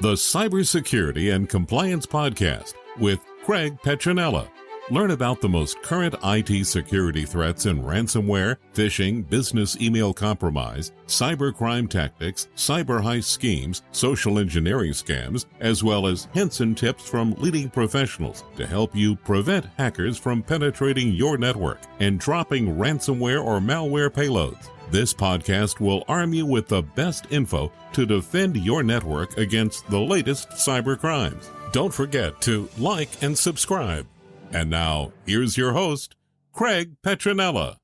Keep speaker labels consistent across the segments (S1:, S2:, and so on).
S1: the Cybersecurity and Compliance Podcast with Craig Petronella. Learn about the most current IT security threats in ransomware, phishing, business email compromise, cybercrime tactics, cyber heist schemes, social engineering scams, as well as hints and tips from leading professionals to help you prevent hackers from penetrating your network and dropping ransomware or malware payloads. This podcast will arm you with the best info to defend your network against the latest cyber crimes. Don't forget to like and subscribe. And now, here's your host, Craig Petronella.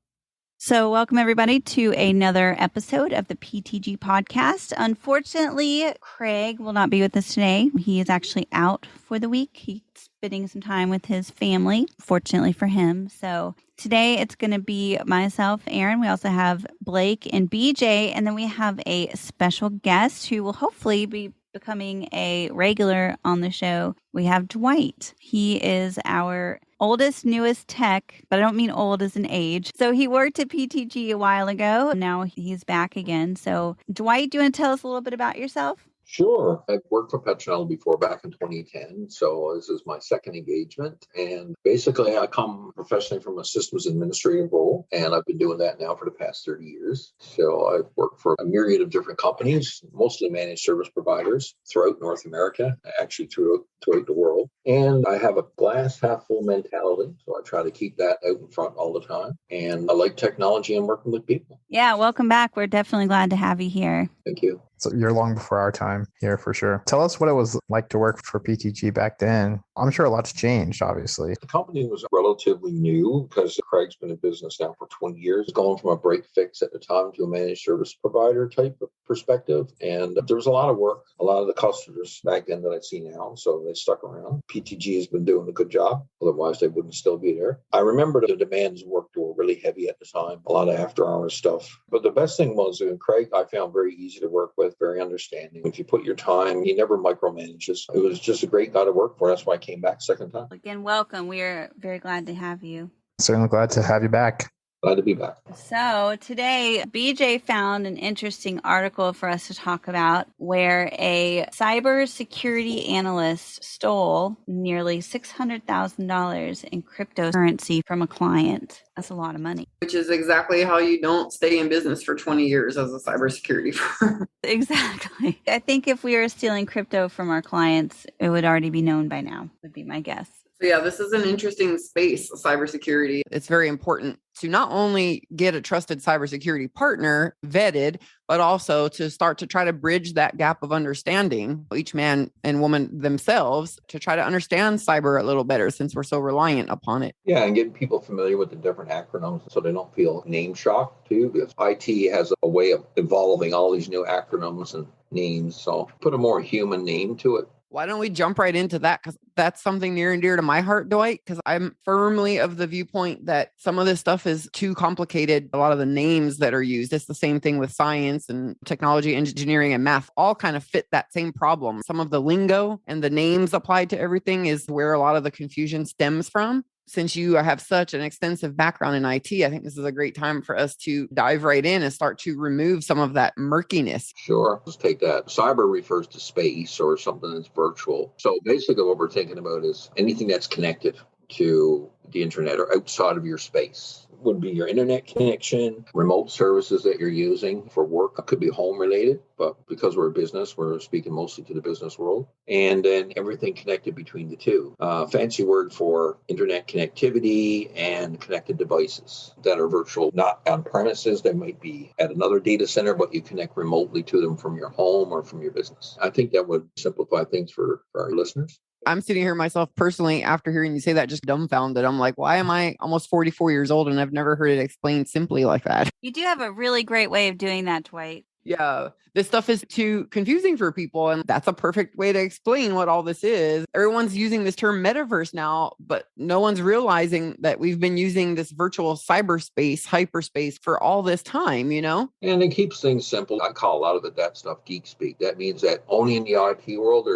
S2: So welcome, everybody, to another episode of the PTG podcast. Unfortunately, Craig will not be with us today. He is actually out for the week. He's spending some time with his family, fortunately for him. So today it's going to be myself, Erin. We also have Blake and BJ, and then we have a special guest who will hopefully be becoming a regular on the show. We have Dwight. He is our oldest, newest tech, but I don't mean old as an age. So he worked at PTG a while ago. Now he's back again. So Dwight, do you want to tell us a little bit about yourself?
S3: Sure. I've worked for Petronella before back in 2010. So this is my second engagement. And basically, I come professionally from a systems administrative role, and I've been doing that now for the past 30 years. So I've worked for a myriad of different companies, mostly managed service providers throughout North America, actually throughout the world. And I have a glass half full mentality. So I try to keep that out in front all the time. And I like technology and working with people.
S2: Yeah, welcome back. We're definitely glad to have you here.
S3: Thank you.
S4: So you're long before our time here for sure. Tell us what it was like to work for PTG back then. I'm sure a lot's changed, obviously.
S3: The company was relatively new because Craig's been in business now for 20 years, going from a break fix at the time to a managed service provider type of perspective. And there was a lot of work, a lot of the customers back then that I see now. So they stuck around. PTG has been doing a good job. Otherwise, they wouldn't still be there. I remember the demands of work were really heavy at the time, a lot of after hours stuff. But the best thing was Craig, I found very easy to work with, very understanding. If you put your time, he never micromanages. It was just a great guy to work for. That's why I came back second time.
S2: Again, welcome. We are very glad to have you.
S4: Certainly glad to have you back.
S3: Glad to be back.
S2: So today, BJ found an interesting article for us to talk about where a cybersecurity analyst stole nearly $600,000 in cryptocurrency from a client. That's a lot of money.
S5: Which is exactly how you don't stay in business for 20 years as a cybersecurity firm.
S2: Exactly. I think if we were stealing crypto from our clients, it would already be known by now, would be my guess.
S5: So yeah, this is an interesting space, cybersecurity. It's very important to not only get a trusted cybersecurity partner vetted, but also to start to try to bridge that gap of understanding, each man and woman themselves, to try to understand cyber a little better since we're so reliant upon it.
S3: Yeah, and getting people familiar with the different acronyms so they don't feel name shocked too, because IT has a way of evolving all these new acronyms and names. So put a more human name to it.
S5: Why don't we jump right into that? Because that's something near and dear to my heart, Dwight, because I'm firmly of the viewpoint that some of this stuff is too complicated. A lot of the names that are used, it's the same thing with science and technology, engineering, and math, all kind of fit that same problem. Some of the lingo and the names applied to everything is where a lot of the confusion stems from. Since you have such an extensive background in IT, I think this is a great time for us to dive right in and start to remove some of that murkiness.
S3: Sure. Let's take that. Cyber refers to space or something that's virtual. So basically what we're thinking about is anything that's connected to the internet or outside of your space. Would be your internet connection, remote services that you're using for work. It could be home related, but because we're a business, we're speaking mostly to the business world. And then everything connected between the two. Fancy word for internet connectivity and connected devices that are virtual, not on premises. They might be at another data center, but you connect remotely to them from your home or from your business. I think that would simplify things for our listeners.
S5: I'm sitting here myself personally, after hearing you say that, just dumbfounded. I'm like, why am I almost 44 years old and I've never heard it explained simply like that?
S2: You do have a really great way of doing that, Dwight.
S5: Yeah, this stuff is too confusing for people. And that's a perfect way to explain what all this is. Everyone's using this term metaverse now, but no one's realizing that we've been using this virtual cyberspace, hyperspace for all this time, you know?
S3: And it keeps things simple. I call a lot of that stuff geek speak. That means that only in the IT world,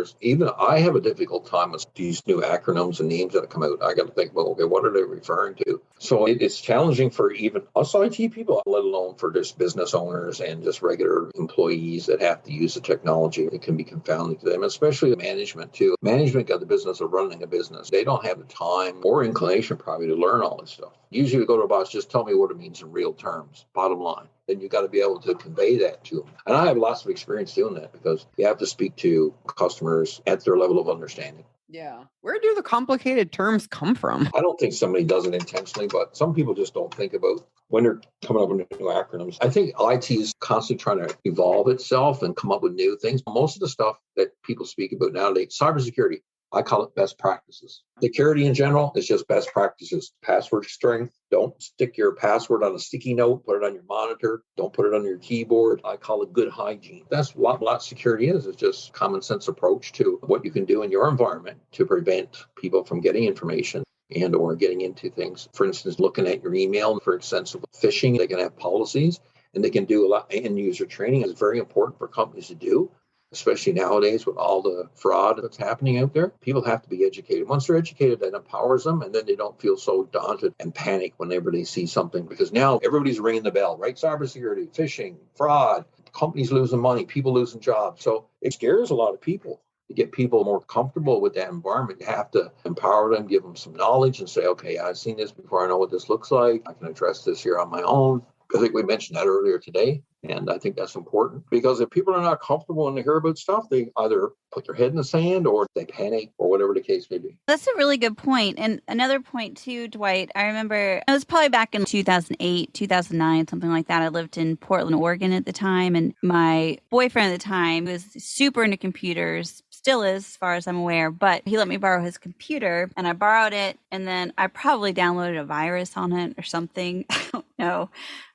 S3: I have a difficult time with these new acronyms and names that come out. I got to think, well, okay, what are they referring to? So it's challenging for even us IT people, let alone for just business owners and just regular other employees that have to use the technology. It can be confounding to them, especially management too. Management got the business of running a business. They don't have the time or inclination probably to learn all this stuff. Usually we go to a boss, just tell me what it means in real terms, bottom line. Then you got to be able to convey that to them. And I have lots of experience doing that because you have to speak to customers at their level of understanding.
S5: Yeah. Where do the complicated terms come from?
S3: I don't think somebody does it intentionally, but some people just don't think about when they're coming up with new acronyms. I think IT is constantly trying to evolve itself and come up with new things. Most of the stuff that people speak about nowadays, cybersecurity, I call it best practices. Security in general is just best practices. Password strength. Don't stick your password on a sticky note. Put it on your monitor. Don't put it on your keyboard. I call it good hygiene. That's what security is. It's just common sense approach to what you can do in your environment to prevent people from getting information and or getting into things. For instance, looking at your email for extensive phishing. They can have policies and they can do a lot. End user training is very important for companies to do, especially nowadays with all the fraud that's happening out there. People have to be educated. Once they're educated, that empowers them, and then they don't feel so daunted and panic whenever they see something, because now everybody's ringing the bell, right? Cybersecurity, phishing, fraud, companies losing money, people losing jobs. So it scares a lot of people. To get people more comfortable with that environment, you have to empower them, give them some knowledge and say, okay, I've seen this before. I know what this looks like. I can address this here on my own. I think we mentioned that earlier today. And I think that's important because if people are not comfortable when they hear about stuff, they either put their head in the sand or they panic or whatever the case may be.
S2: That's a really good point. And another point too, Dwight, I remember it was probably back in 2008, 2009, something like that. I lived in Portland, Oregon at the time. And my boyfriend at the time was super into computers, still is as far as I'm aware, but he let me borrow his computer and I borrowed it. And then I probably downloaded a virus on it or something. I don't know.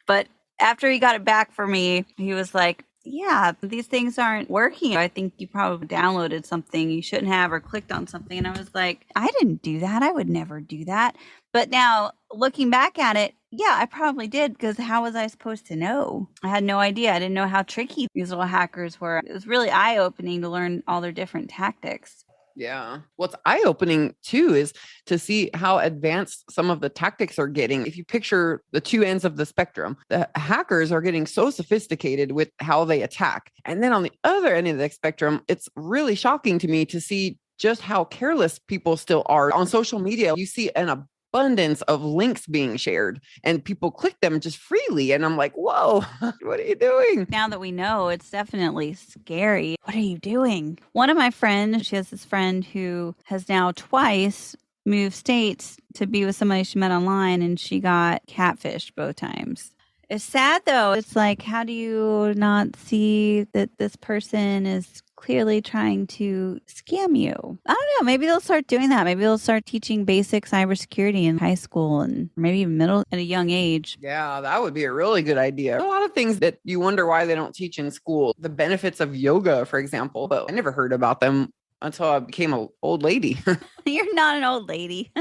S2: But after he got it back for me, he was like, yeah, these things aren't working. I think you probably downloaded something you shouldn't have or clicked on something. And I was like, I didn't do that. I would never do that. But now looking back at it, yeah, I probably did, because how was I supposed to know? I had no idea. I didn't know how tricky these little hackers were. It was really eye-opening to learn all their different tactics.
S5: Yeah. What's eye-opening too is to see how advanced some of the tactics are getting. If you picture the two ends of the spectrum, the hackers are getting so sophisticated with how they attack. And then on the other end of the spectrum, it's really shocking to me to see just how careless people still are. On social media, you see an abundance of links being shared and people click them just freely. And I'm like, whoa, what are you doing?
S2: Now that we know, it's definitely scary. What are you doing? One of my friends, she has this friend who has now twice moved states to be with somebody she met online, and she got catfished both times. It's sad though. It's like, how do you not see that this person is clearly trying to scam you? I don't know. Maybe they'll start doing that. Maybe they'll start teaching basic cybersecurity in high school and maybe even middle at a young age.
S5: Yeah, that would be a really good idea. A lot of things that you wonder why they don't teach in school. The benefits of yoga, for example, but I never heard about them until I became an old lady.
S2: You're not an old lady.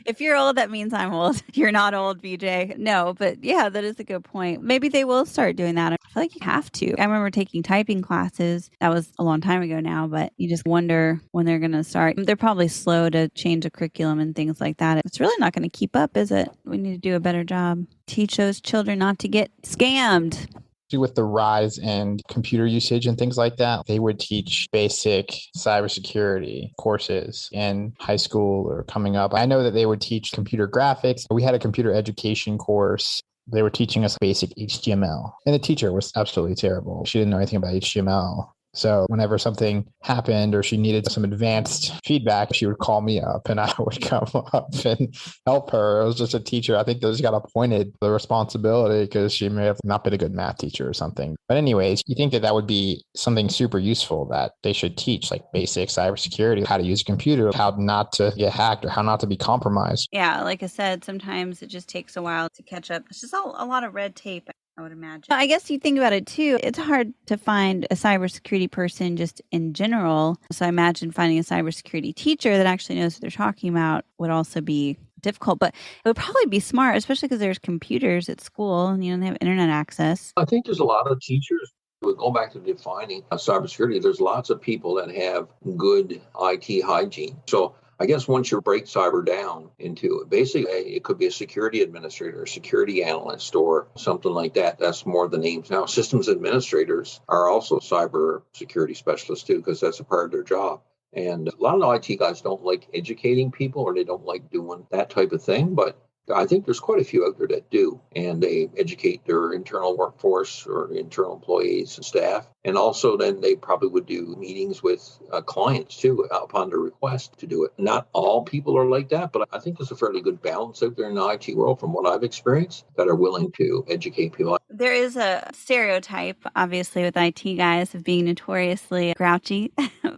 S2: If you're old, that means I'm old. You're not old, BJ. No, but yeah, that is a good point. Maybe they will start doing that. I feel like you have to. I remember taking typing classes. That was a long time ago now, but you just wonder when they're going to start. They're probably slow to change the curriculum and things like that. It's really not going to keep up, is it? We need to do a better job. Teach those children not to get scammed.
S4: With the rise in computer usage and things like that, they would teach basic cybersecurity courses in high school or coming up. I know that they would teach computer graphics. We had a computer education course. They were teaching us basic HTML, and the teacher was absolutely terrible. She didn't know anything about HTML. So whenever something happened or she needed some advanced feedback, she would call me up and I would come up and help her. It was just a teacher. I think they just got appointed the responsibility because she may have not been a good math teacher or something. But anyways, you think that that would be something super useful that they should teach, like basic cybersecurity, how to use a computer, how not to get hacked or how not to be compromised.
S2: Yeah, like I said, sometimes it just takes a while to catch up. It's just a lot of red tape, I would imagine. I guess you think about it too. It's hard to find a cybersecurity person just in general. So I imagine finding a cybersecurity teacher that actually knows what they're talking about would also be difficult. But it would probably be smart, especially because there's computers at school and they have internet access.
S3: I think there's a lot of teachers. Going back to defining cybersecurity, there's lots of people that have good IT hygiene. So I guess once you break cyber down into it, basically it could be a security administrator, a security analyst, or something like that. That's more the names. Now, systems administrators are also cyber security specialists too, because that's a part of their job. And a lot of the IT guys don't like educating people, or they don't like doing that type of thing. But I think there's quite a few out there that do, and they educate their internal workforce or internal employees and staff. And also then they probably would do meetings with clients too upon their request to do it. Not all people are like that, but I think there's a fairly good balance out there in the IT world from what I've experienced that are willing to educate people.
S2: There is a stereotype, obviously, with IT guys of being notoriously grouchy,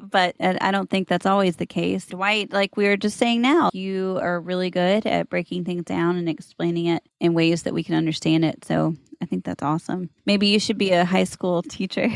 S2: but I don't think that's always the case. Dwight, like we were just saying now, you are really good at breaking things down and explaining it in ways that we can understand it. So I think that's awesome. Maybe you should be a high school teacher.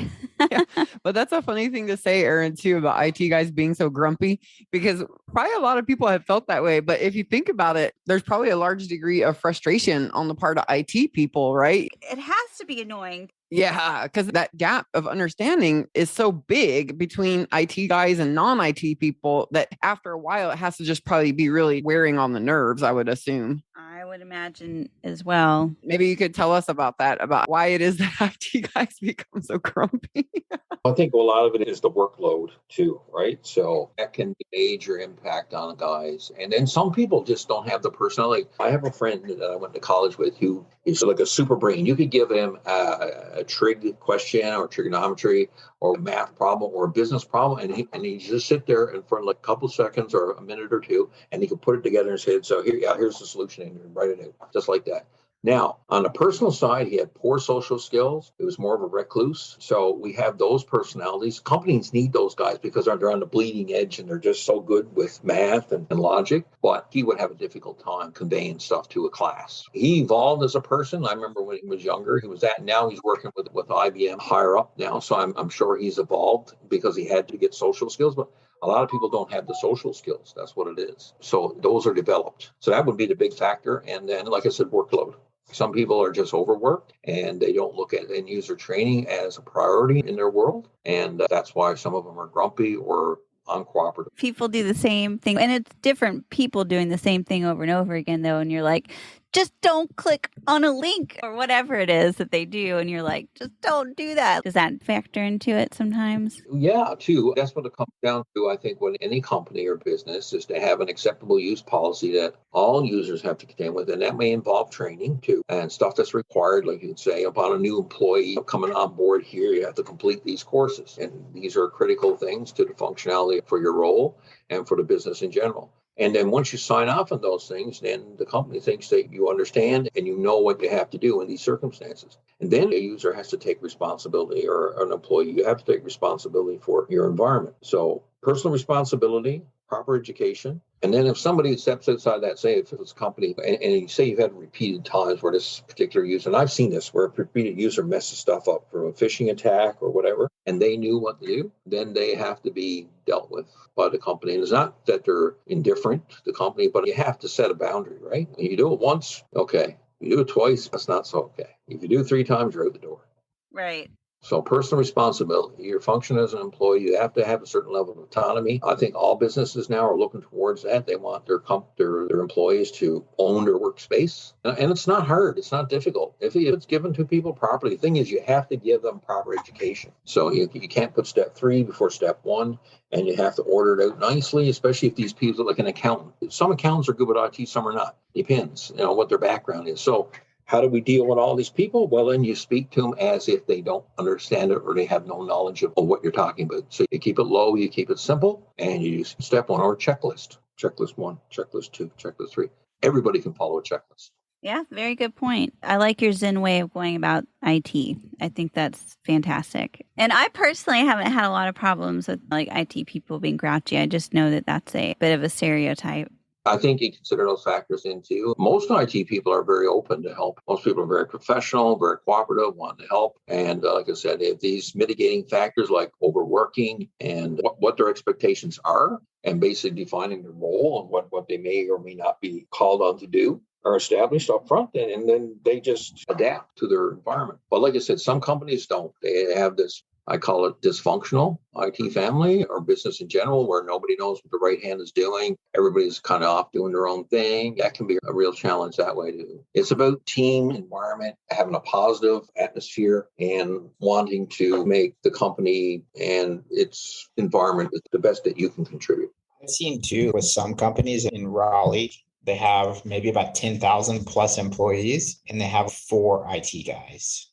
S5: Yeah, but that's a funny thing to say, Erin, too, about IT guys being so grumpy, because probably a lot of people have felt that way. But if you think about it, there's probably a large degree of frustration on the part of IT people, right?
S2: It has to be annoying.
S5: Yeah, because that gap of understanding is so big between IT guys and non-IT people that after a while, it has to just probably be really wearing on the nerves, I would assume.
S2: I would imagine as well.
S5: Maybe you could tell us about that, about why it is that IT guys become so grumpy.
S3: I think a lot of it is the workload too, right? So that can be a major impact on guys. And then some people just don't have the personality. I have a friend that I went to college with who is like a super brain. You could give him a trig question or trigonometry or a math problem or a business problem, and he just sit there in front of like a couple seconds or a minute or two, and he could put it together in his head. So here's the solution, and write it out just like that. Now, on the personal side, he had poor social skills. He was more of a recluse. So we have those personalities. Companies need those guys because they're on the bleeding edge and they're just so good with math and logic. But he would have a difficult time conveying stuff to a class. He evolved as a person. I remember when he was younger, he was that. Now he's working with IBM higher up now. So I'm sure he's evolved because he had to get social skills. But a lot of people don't have the social skills. That's what it is. So those are developed. So that would be the big factor. And then, like I said, workload. Some people are just overworked and they don't look at end user training as a priority in their world. And that's why some of them are grumpy or uncooperative.
S2: People do the same thing. And it's different people doing the same thing over and over again, though. And you're like, just don't click on a link or whatever it is that they do. And you're like, just don't do that. Does that factor into it sometimes?
S3: Yeah, too. That's what it comes down to, I think, when any company or business is to have an acceptable use policy that all users have to contend with. And that may involve training, too, and stuff that's required. Like you can say, upon a new employee coming on board here, you have to complete these courses. And these are critical things to the functionality for your role and for the business in general. And then once you sign off on those things, then the company thinks that you understand and you know what you have to do in these circumstances. And then a user has to take responsibility, or an employee, you have to take responsibility for your environment. So personal responsibility, proper education. And then if somebody steps outside that, say if it's a company, and you say you've had repeated times where this particular user, and I've seen this, where a repeated user messes stuff up from a phishing attack or whatever, and they knew what to do, then they have to be dealt with by the company. And it's not that they're indifferent to the company, but you have to set a boundary, right? And you do it once, okay. You do it twice, that's not so okay. If you do it 3 times, you're out the door.
S2: Right.
S3: So personal responsibility, your function as an employee, you have to have a certain level of autonomy. I think all businesses now are looking towards that. They want their employees to own their workspace. And it's not hard. It's not difficult. If it's given to people properly, the thing is you have to give them proper education. So you can't put step 3 before step 1, and you have to order it out nicely, especially if these people are like an accountant. Some accountants are good with IT, some are not. Depends, what their background is. So how do we deal with all these people? Well, then you speak to them as if they don't understand it or they have no knowledge of what you're talking about. So you keep it low, you keep it simple, and you use step 1 or checklist. Checklist 1, checklist 2, checklist 3. Everybody can follow a checklist.
S2: Yeah, very good point. I like your Zen way of going about IT. I think that's fantastic. And I personally haven't had a lot of problems with like IT people being grouchy. I just know that that's a bit of a stereotype.
S3: I think you consider those factors into. Most IT people are very open to help. Most people are very professional, very cooperative, want to help. And like I said, if these mitigating factors like overworking and what their expectations are, and basically defining their role and what they may or may not be called on to do, are established up front, and then they just adapt to their environment. But like I said, some companies don't. They have this I call it dysfunctional IT family or business in general, where nobody knows what the right hand is doing. Everybody's kind of off doing their own thing. That can be a real challenge that way too. It's about team environment, having a positive atmosphere and wanting to make the company and its environment the best that you can contribute.
S4: I've seen too with some companies in Raleigh, they have maybe about 10,000 plus employees and they have 4 IT guys.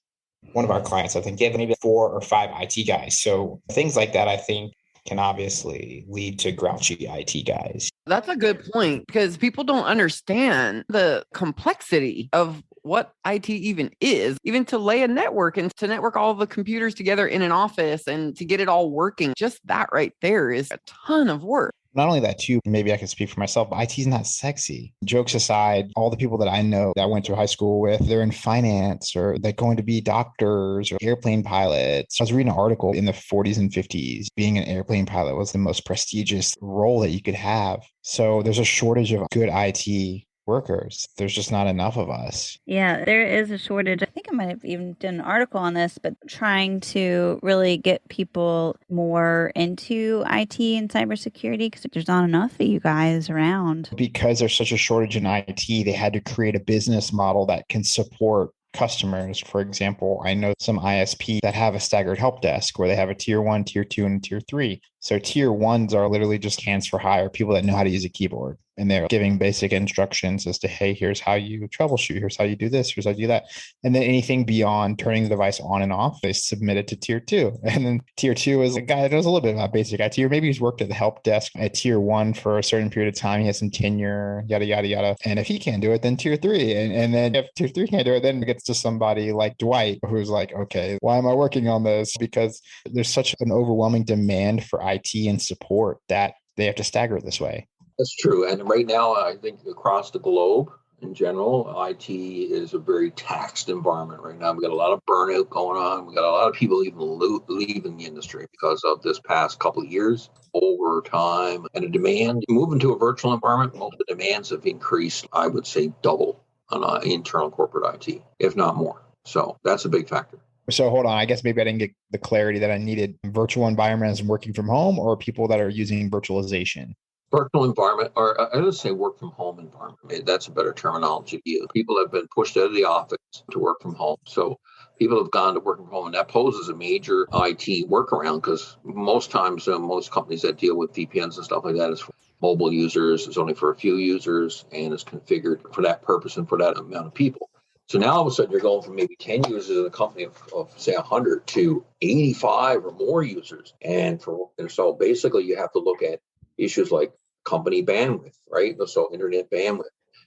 S4: One of our clients, I think, they have maybe 4 or 5 IT guys. So things like that, I think, can obviously lead to grouchy IT guys.
S5: That's a good point because people don't understand the complexity of what IT even is, even to lay a network and to network all the computers together in an office and to get it all working. Just that right there is a ton of work.
S4: Not only that, too, maybe I can speak for myself, but IT is not sexy. Jokes aside, all the people that I know that I went to high school with, they're in finance or they're going to be doctors or airplane pilots. I was reading an article in the 40s and 50s. Being an airplane pilot was the most prestigious role that you could have. So there's a shortage of good IT workers. There's just not enough of us.
S2: Yeah, there is a shortage. I think I might have even done an article on this, but trying to really get people more into IT and cybersecurity because there's not enough of you guys around.
S4: Because there's such a shortage in IT, they had to create a business model that can support customers. For example, I know some ISP that have a staggered help desk where they have a tier 1, tier 2, and tier 3. So tier 1s are literally just hands for hire, people that know how to use a keyboard. And they're giving basic instructions as to, hey, here's how you troubleshoot. Here's how you do this. Here's how you do that. And then anything beyond turning the device on and off, they submit it to tier 2. And then tier 2 is a guy that knows a little bit about basic IT, or maybe he's worked at the help desk at tier 1 for a certain period of time. He has some tenure, yada, yada, yada. And if he can't do it, then tier 3. And then if tier 3 can't do it, then it gets to somebody like Dwight, who's like, okay, why am I working on this? Because there's such an overwhelming demand for IT and support that they have to stagger it this way.
S3: That's true. And right now, I think across the globe in general, IT is a very taxed environment right now. We got a lot of burnout going on. We got a lot of people even leaving the industry because of this past couple of years, overtime and a demand. Moving to a virtual environment, most of the demands have increased, I would say, double on internal corporate IT, if not more. So that's a big factor.
S4: So hold on, I guess maybe I didn't get the clarity that I needed. Virtual environments and working from home, or people that are using virtualization?
S3: Virtual environment, or I would say work from home environment. That's a better terminology to use. People have been pushed out of the office to work from home. So people have gone to work from home, and that poses a major IT workaround because most times, most companies that deal with VPNs and stuff like that is for mobile users, it's only for a few users, and is configured for that purpose and for that amount of people. So now all of a sudden you're going from maybe 10 users in a company of say 100 to 85 or more users. And so basically you have to look at issues like company bandwidth, right? So internet bandwidth.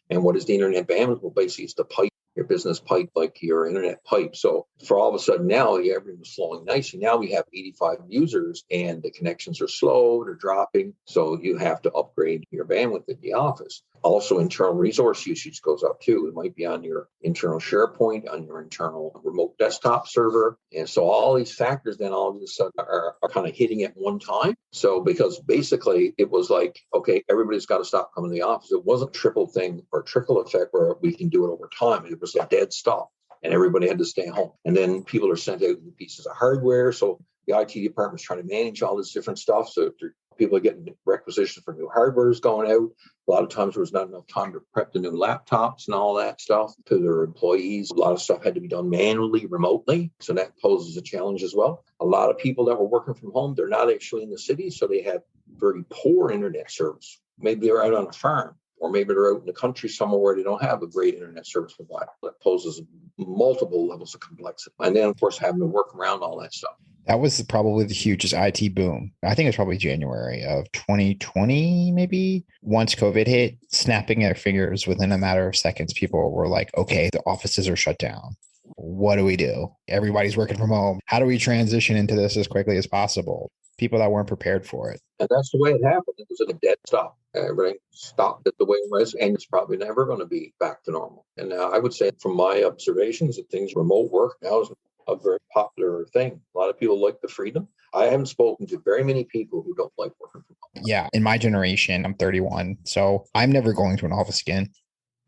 S3: And what is the internet bandwidth? Well, basically it's the pipe, your business pipe, like your internet pipe. So for all of a sudden now, everything was flowing nicely. Now we have 85 users and the connections are slow, they're dropping. So you have to upgrade your bandwidth in the office. Also, internal resource usage goes up too. It might be on your internal SharePoint, on your internal remote desktop server. And so all these factors then all of a sudden are kind of hitting at one time. So because basically it was like, okay, everybody's got to stop coming to the office. It wasn't a triple thing or trickle effect where we can do it over time. It was a dead stop and everybody had to stay home. And then people are sent out with pieces of hardware. So the IT department's trying to manage all this different stuff. So people are getting requisitions for new hardware is going out. A lot of times there was not enough time to prep the new laptops and all that stuff to their employees. A lot of stuff had to be done manually, remotely. So that poses a challenge as well. A lot of people that were working from home, they're not actually in the city. So they had very poor internet service. Maybe they're out on a farm, or maybe they're out in the country somewhere where they don't have a great internet service provider. That poses multiple levels of complexity. And then, of course, having to work around all that stuff.
S4: That was probably the hugest IT boom. I think it was probably January of 2020, maybe. Once COVID hit, snapping their fingers within a matter of seconds, people were like, okay, the offices are shut down. What do we do? Everybody's working from home. How do we transition into this as quickly as possible? People that weren't prepared for it.
S3: And that's the way it happened. It was a dead stop. Everything stopped at the way it was, and it's probably never going to be back to normal. And I would say from my observations that things remote work now is a very popular thing. A lot of people like the freedom. I haven't spoken to very many people who don't like working from home.
S4: Yeah. In my generation, I'm 31. So I'm never going to an office again.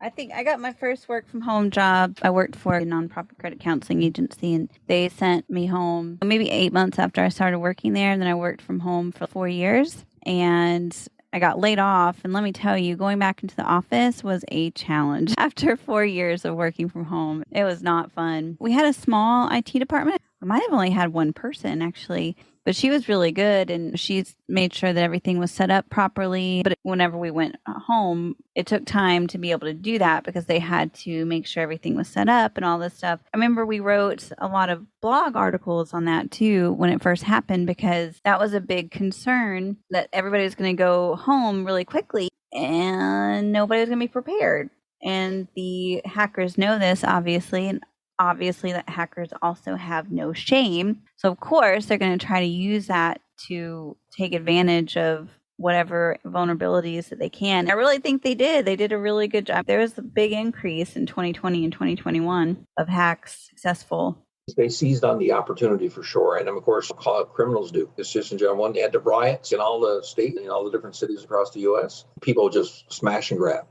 S2: I think I got my first work from home job. I worked for a nonprofit credit counseling agency, and they sent me home maybe 8 months after I started working there. And then I worked from home for 4 years, and I got laid off. And let me tell you, going back into the office was a challenge. After 4 years of working from home, it was not fun. We had a small IT department. I might have only had one person actually, but she was really good, and she's made sure that everything was set up properly. But whenever we went home, it took time to be able to do that because they had to make sure everything was set up and all this stuff. I remember we wrote a lot of blog articles on that too when it first happened, because that was a big concern that everybody was going to go home really quickly and nobody was going to be prepared. And the hackers know this, obviously, and obviously that hackers also have no shame. So of course they're going to try to use that to take advantage of whatever vulnerabilities that they can. I really think they did. They did a really good job. There was a big increase in 2020 and 2021 of hacks successful.
S3: They seized on the opportunity for sure. And of course, how criminals do. It's just in general. They had the riots in all the states, in all the different cities across the U.S. People just smash and grab,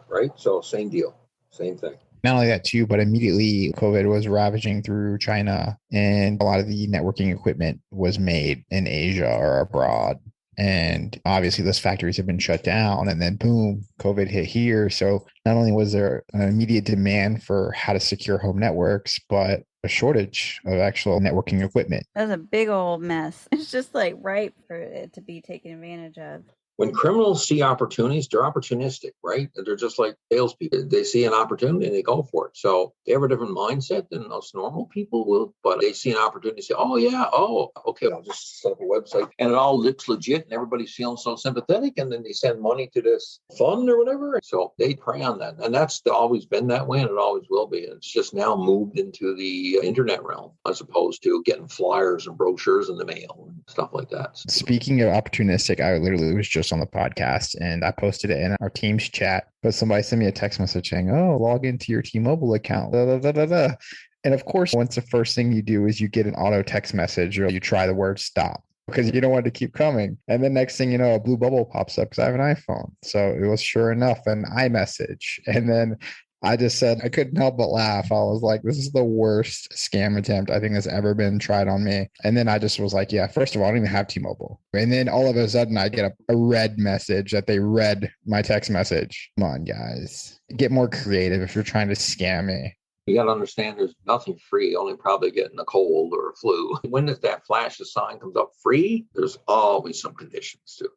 S3: right? So same deal, same thing.
S4: Not only that too, but immediately COVID was ravaging through China, and a lot of the networking equipment was made in Asia or abroad. And obviously those factories have been shut down, and then boom, COVID hit here. So not only was there an immediate demand for how to secure home networks, but a shortage of actual networking equipment.
S2: That was a big old mess. It's just like ripe for it to be taken advantage of.
S3: When criminals see opportunities, they're opportunistic, right? They're just like salespeople. They see an opportunity and they go for it. So they have a different mindset than us normal people will, but they see an opportunity, say, oh, yeah, okay, I'll just set up a website. And it all looks legit and everybody's feeling so sympathetic. And then they send money to this fund or whatever. So they prey on that. And that's always been that way, and it always will be. It's just now moved into the internet realm as opposed to getting flyers and brochures in the mail and stuff like that.
S4: Speaking of opportunistic, I literally was just on the podcast and I posted it in our Teams chat, but somebody sent me a text message saying, oh, log into your T-Mobile account. Da, da, da, da, da. And of course, once the first thing you do is you get an auto text message or you try the word stop because you don't want it to keep coming. And then next thing you know, a blue bubble pops up because I have an iPhone. So it was sure enough an iMessage. And then I just said, I couldn't help but laugh. I was like, this is the worst scam attempt I think that's ever been tried on me. And then I just was like, yeah, first of all, I don't even have T-Mobile. And then all of a sudden I get a red message that they read my text message. Come on, guys. Get more creative if you're trying to scam me.
S3: You got to understand there's nothing free, only probably getting a cold or a flu. When that flash of sign comes up free, there's always some conditions to it,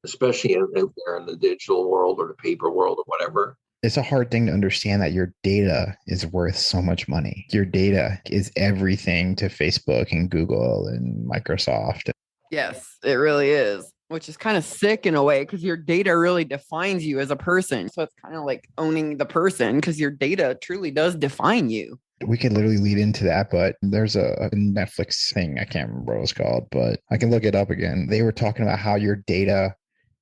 S3: especially out there in the digital world or the paper world or whatever.
S4: It's a hard thing to understand that your data is worth so much money. Your data is everything to Facebook and Google and Microsoft.
S5: Yes, it really is, which is kind of sick in a way because your data really defines you as a person. So it's kind of like owning the person because your data truly does define you.
S4: We could literally lead into that, but there's a Netflix thing. I can't remember what it was called, but I can look it up again. They were talking about how your data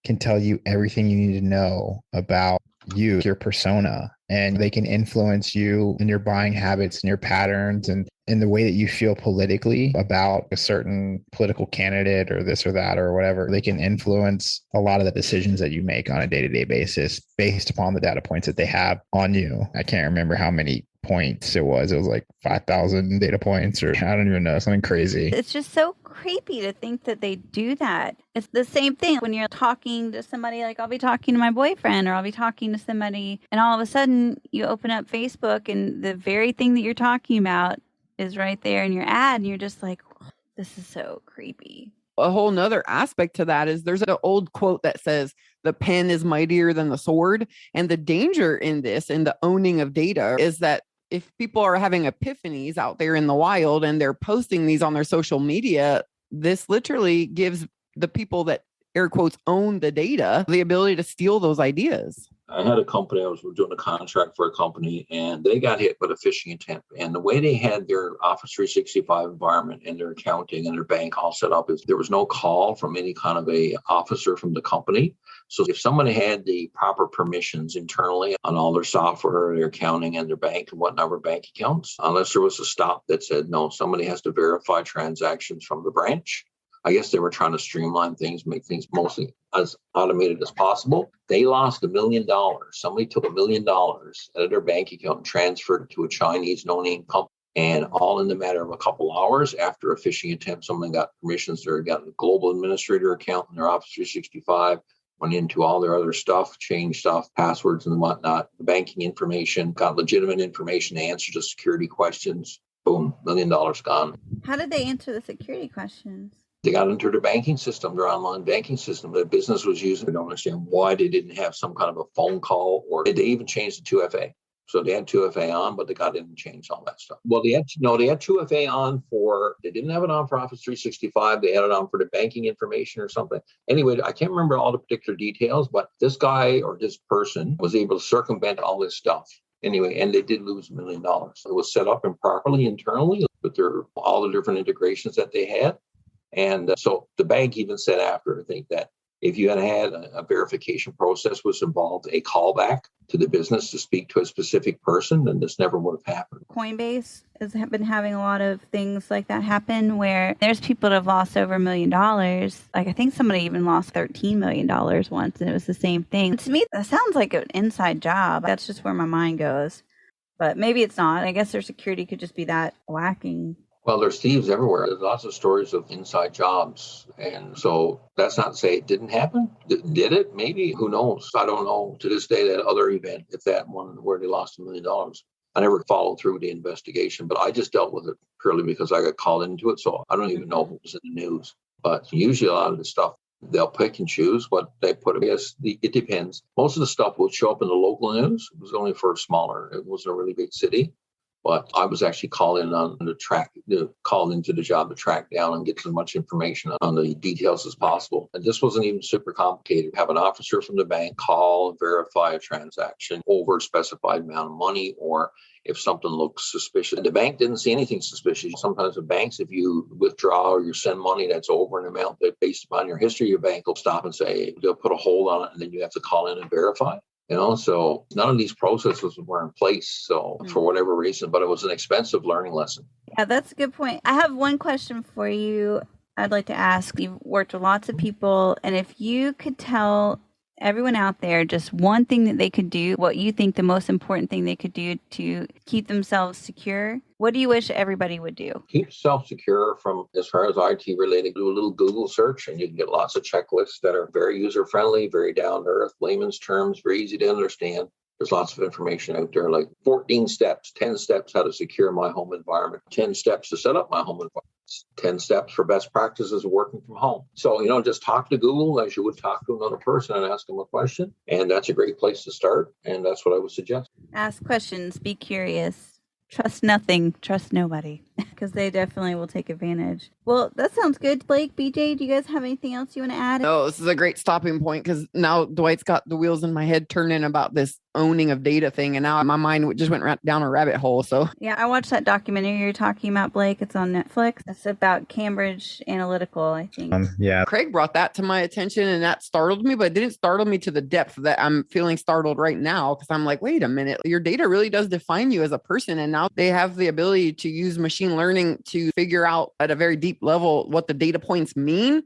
S4: can tell you everything you need to know about you, your persona, and they can influence you in your buying habits and your patterns and in the way that you feel politically about a certain political candidate or this or that or whatever. They can influence a lot of the decisions that you make on a day-to-day basis based upon the data points that they have on you. I can't remember how many points it was. It was like 5,000 data points, or I don't even know, something crazy.
S2: It's just so creepy to think that they do that. It's the same thing when you're talking to somebody, like I'll be talking to my boyfriend or I'll be talking to somebody and all of a sudden you open up Facebook and the very thing that you're talking about is right there in your ad and you're just like, oh, this is so creepy.
S5: A whole nother aspect to that is there's an old quote that says the pen is mightier than the sword. And the danger in this and the owning of data is that if people are having epiphanies out there in the wild and they're posting these on their social media, this literally gives the people that air quotes own the data the ability to steal those ideas.
S3: I had a company, I was doing a contract for a company and they got hit with a phishing attempt. And the way they had their Office 365 environment and their accounting and their bank all set up is there was no call from any kind of a officer from the company. So if somebody had the proper permissions internally on all their software, their accounting and their bank and what number of bank accounts, unless there was a stop that said, no, somebody has to verify transactions from the branch, I guess they were trying to streamline things, make things mostly as automated as possible. They lost $1 million. Somebody took $1 million out of their bank account and transferred it to a Chinese no-name company. And all in the matter of a couple hours after a phishing attempt, someone got permissions. They got a global administrator account in their Office 365, went into all their other stuff, changed stuff, passwords and whatnot, the banking information, got legitimate information, answers to security questions. Boom, $1 million gone.
S2: How did they answer the security questions?
S3: They got into their banking system, their online banking system that business was using. I don't understand why they didn't have some kind of a phone call, or they even changed the 2FA. So they had 2FA on, but they got in and changed all that stuff. Well, they had 2FA on they didn't have it on for Office 365. They had it on for the banking information or something. Anyway, I can't remember all the particular details, but this guy or this person was able to circumvent all this stuff. Anyway, and they did lose $1 million. It was set up improperly internally with all the different integrations that they had. And so the bank even said after, I think, that if you had a verification process was involved, a callback to the business to speak to a specific person, then this never would have happened.
S2: Coinbase has been having a lot of things like that happen where there's people that have lost over $1 million. Like I think somebody even lost $13 million once, and it was the same thing. To me, that sounds like an inside job. That's just where my mind goes. But maybe it's not. I guess their security could just be that lacking.
S3: Well, there's thieves everywhere. There's lots of stories of inside jobs. And so that's not to say it didn't happen. Did it? Maybe. Who knows? I don't know to this day that other event, if that one where they lost $1 million. I never followed through the investigation, but I just dealt with it purely because I got called into it. So I don't even know if it was in the news. But usually a lot of the stuff, they'll pick and choose what they put. I guess it depends. Most of the stuff will show up in the local news. It was only for it wasn't a really big city. But I was actually called into the job to track down and get as much information on the details as possible. And this wasn't even super complicated. Have an officer from the bank call and verify a transaction over a specified amount of money, or if something looks suspicious. The bank didn't see anything suspicious. Sometimes the banks, if you withdraw or you send money that's over an amount that based upon your history, your bank will stop and say, they'll put a hold on it, and then you have to call in and verify. So none of these processes were in place. So for whatever reason, but it was an expensive learning lesson.
S2: Yeah, that's a good point. I have one question for you I'd like to ask. You've worked with lots of people, and if you could tell everyone out there just one thing that they could do, what you think the most important thing they could do to keep themselves secure, what do you wish everybody would do?
S3: Keep yourself secure from as far as IT related. Do a little Google search and you can get lots of checklists that are very user friendly, very down to earth, layman's terms, very easy to understand. There's lots of information out there, like 14 steps, 10 steps how to secure my home environment, 10 steps to set up my home environment, 10 steps for best practices of working from home. So, just talk to Google as you would talk to another person and ask them a question. And that's a great place to start. And that's what I would suggest.
S2: Ask questions, be curious. Trust nothing, trust nobody, because they definitely will take advantage. Well, that sounds good. Blake, BJ, do you guys have anything else you want to add?
S5: No, this is a great stopping point because now Dwight's got the wheels in my head turning about this owning of data thing. And now my mind just went down a rabbit hole. So
S2: yeah, I watched that documentary you're talking about, Blake. It's on Netflix. It's about Cambridge Analytical, I think.
S4: Yeah.
S5: Craig brought that to my attention and that startled me, but it didn't startle me to the depth that I'm feeling startled right now because I'm like, wait a minute, your data really does define you as a person. And now they have the ability to use machine learning to figure out at a very deep level what the data points mean.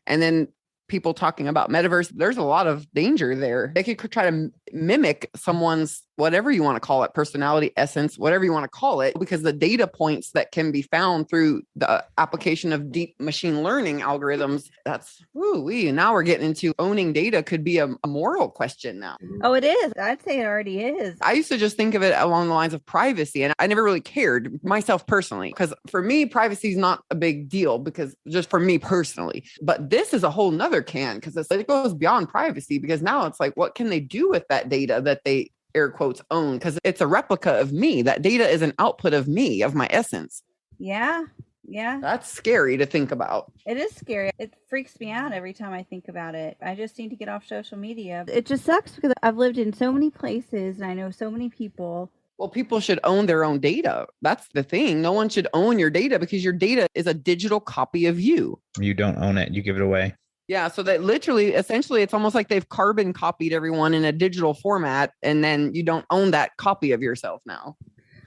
S5: And then people talking about metaverse, there's a lot of danger there. They could try to mimic someone's, whatever you want to call it, personality, essence, whatever you want to call it, because the data points that can be found through the application of deep machine learning algorithms, that's, now we're getting into owning data could be a moral question now.
S2: Oh, it is. I'd say it already is.
S5: I used to just think of it along the lines of privacy, and I never really cared myself personally, because for me, privacy is not a big deal because just for me personally, but this is a whole nother can because it goes beyond privacy because now it's like, what can they do with that data that they air quotes own? Because it's a replica of me. That data is an output of me, of my essence.
S2: Yeah.
S5: That's scary to think about.
S2: It is scary. It freaks me out every time I think about it. I just need to get off social media. It just sucks because I've lived in so many places and I know so many people.
S5: Well, people should own their own data. That's the thing. No one should own your data because your data is a digital copy of you.
S4: You don't own it. You give it away.
S5: Yeah, so that essentially, it's almost like they've carbon copied everyone in a digital format, and then you don't own that copy of yourself now.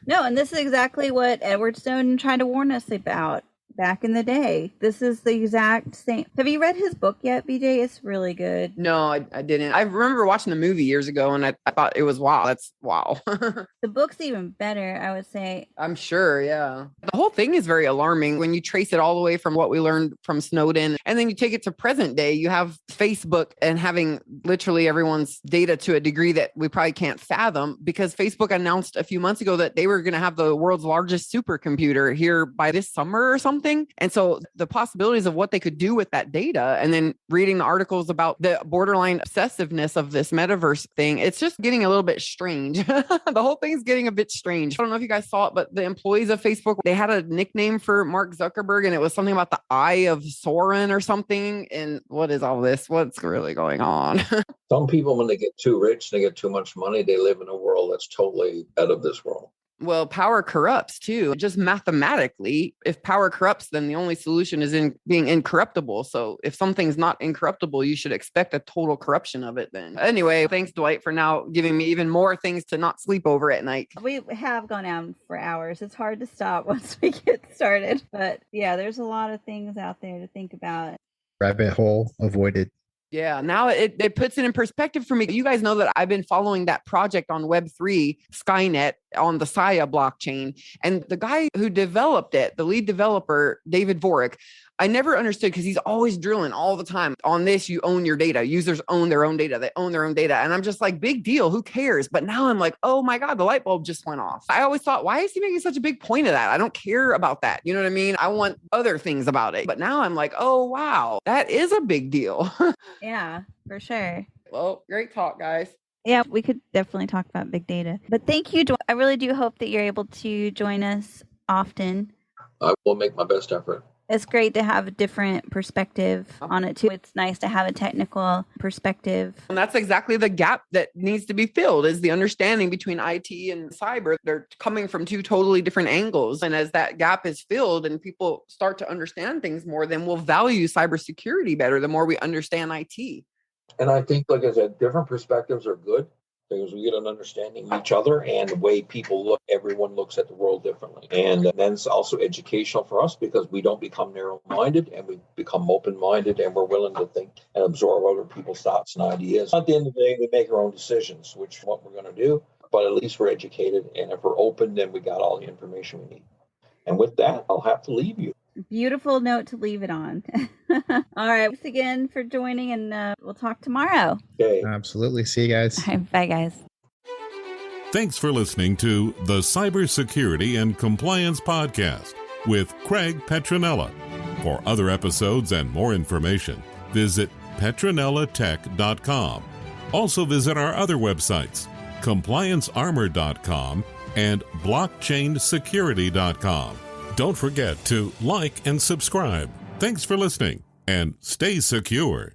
S2: No, and this is exactly what Edward Snowden tried to warn us about. back in the day. This is the exact same. Have you read his book yet, BJ? It's really good.
S5: No, I didn't. I remember watching the movie years ago and I thought it was wow. That's wow.
S2: The book's even better, I would say.
S5: I'm sure, yeah. The whole thing is very alarming when you trace it all the way from what we learned from Snowden. And then you take it to present day. You have Facebook and having literally everyone's data to a degree that we probably can't fathom, because Facebook announced a few months ago that they were going to have the world's largest supercomputer here by this summer or something. And so the possibilities of what they could do with that data, and then reading the articles about the borderline obsessiveness of this metaverse thing, it's just getting a little bit strange. The whole thing's getting a bit strange. I don't know if you guys saw it, but the employees of Facebook, they had a nickname for Mark Zuckerberg, and it was something about the Eye of Sauron or something. And what is all this? What's really going on?
S3: Some people, when they get too rich, they get too much money, they live in a world that's totally out of this world.
S5: Well, power corrupts too. Just mathematically, if power corrupts, then the only solution is in being incorruptible. So if something's not incorruptible, you should expect a total corruption of it then. Anyway, thanks, Dwight, for now giving me even more things to not sleep over at night.
S2: We have gone on for hours. It's hard to stop once we get started. But yeah, there's a lot of things out there to think about.
S4: Rabbit hole avoided.
S5: Yeah, now it puts it in perspective for me. You guys know that I've been following that project on Web3, Skynet, on the Saya blockchain. And the guy who developed it, the lead developer, David Vorick, I never understood, because he's always drilling all the time on this. You own your data. Users own their own data. They own their own data. And I'm just like, big deal. Who cares? But now I'm like, oh my God, the light bulb just went off. I always thought, why is he making such a big point of that? I don't care about that. You know what I mean? I want other things about it. But now I'm like, oh, wow, that is a big deal.
S2: Yeah, for sure.
S5: Well, great talk, guys.
S2: Yeah, we could definitely talk about big data. But thank you, Dwight. I really do hope that you're able to join us often.
S3: I will make my best effort.
S2: It's great to have a different perspective on it too. It's nice to have a technical perspective.
S5: And that's exactly the gap that needs to be filled, is the understanding between IT and cyber. They're coming from two totally different angles. And as that gap is filled and people start to understand things more, then we'll value cybersecurity better the more we understand IT.
S3: And I think, like I said, different perspectives are good, because we get an understanding of each other and the way people look. Everyone looks at the world differently. And then it's also educational for us, because we don't become narrow-minded and we become open-minded, and we're willing to think and absorb other people's thoughts and ideas. At the end of the day, we make our own decisions, which is what we're going to do. But at least we're educated. And if we're open, then we got all the information we need. And with that, I'll have to leave you.
S2: Beautiful note to leave it on. All right. Thanks again for joining, and we'll talk tomorrow.
S3: Okay.
S4: Absolutely. See you guys.
S2: All right, bye, guys.
S1: Thanks for listening to the Cybersecurity and Compliance Podcast with Craig Petronella. For other episodes and more information, visit PetronellaTech.com. Also visit our other websites, ComplianceArmor.com and BlockchainSecurity.com. Don't forget to like and subscribe. Thanks for listening, and stay secure.